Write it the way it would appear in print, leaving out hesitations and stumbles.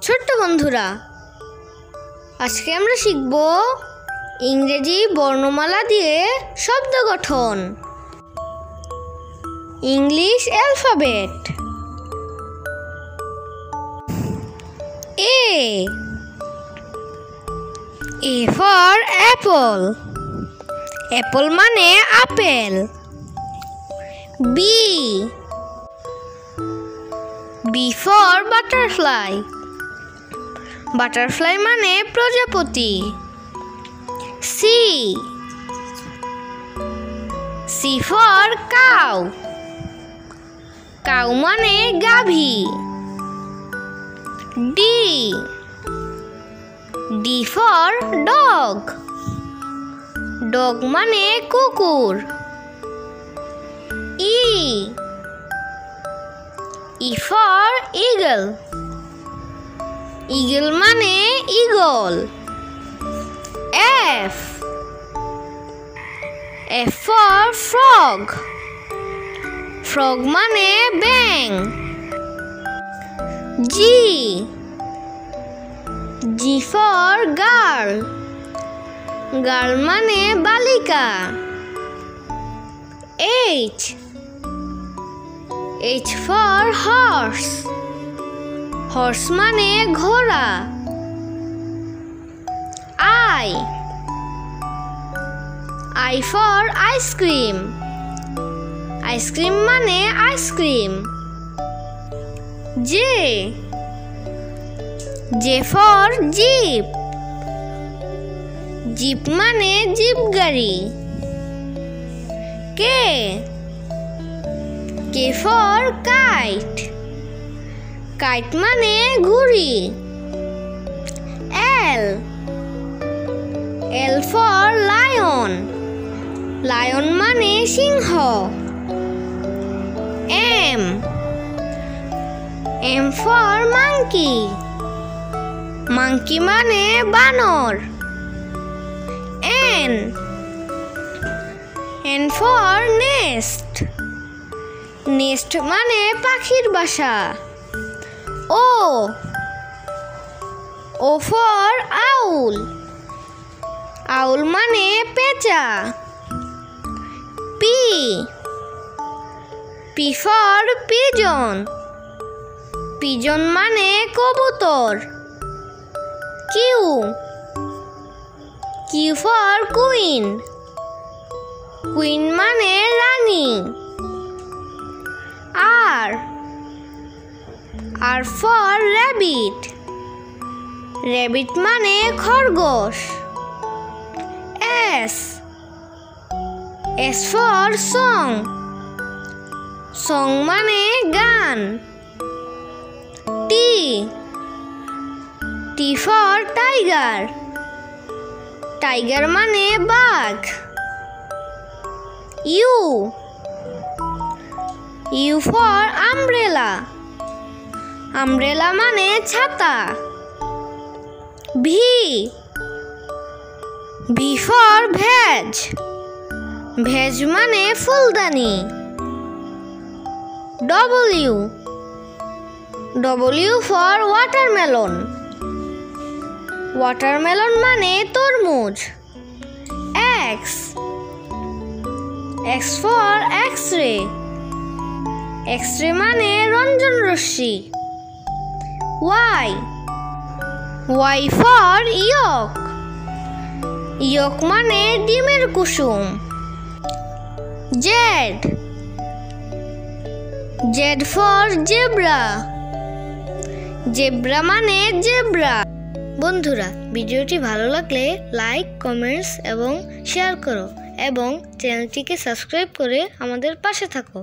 ছোট্ট বন্ধুরা, আজকে আমরা শিখব ইংরেজি বর্ণমালা দিয়ে শব্দ গঠন। English alphabet. A for apple. Apple মানে apple. B for butterfly. Butterfly মানে প্রজাপতি। C for cow. Cow মানে গাভী। D for dog. Dog মানে কুকুর। E for eagle. Eagle মানে eagle. F for frog. Frog মানে ব্যাঙ। G for girl. Girl মানে বালিকা। H for horse. Horse মানে ঘোড়া। I for ice cream. Ice cream মানে ice cream. J for jeep. Jeep মানে জিপ গাড়ি। K for kite. Kite মানে ঘুড়ি। L for lion. Lion মানে সিংহ। M for monkey. Monkey মানে বানর। N for nest. Nest মানে পাখির বাসা। O for owl. Owl মানে পেঁচা। P for pigeon. Pigeon মানে কবুতর। Q for queen. Queen মানে রানী। R for rabbit. Rabbit মানে খরগোশ। S for song. Song মানে গান। T for tiger. Tiger মানে বাঘ। U for umbrella. Umbrella মানে ছাতা। V for veg. Veg মানে ফুলদানি। W for watermelon. Watermelon মানে তরমুজ। X for X-ray. X-ray মানে রঞ্জন রশ্মি। Y for yolk. Yolk মানে ডিমের কুসুম। Z for zebra. জেব্রা মানে জেব্রা। বন্ধুরা, ভিডিওটি ভালো লাগলে লাইক, কমেন্টস এবং শেয়ার করো এবং চ্যানেলটিকে সাবস্ক্রাইব করে আমাদের পাশে থাকো।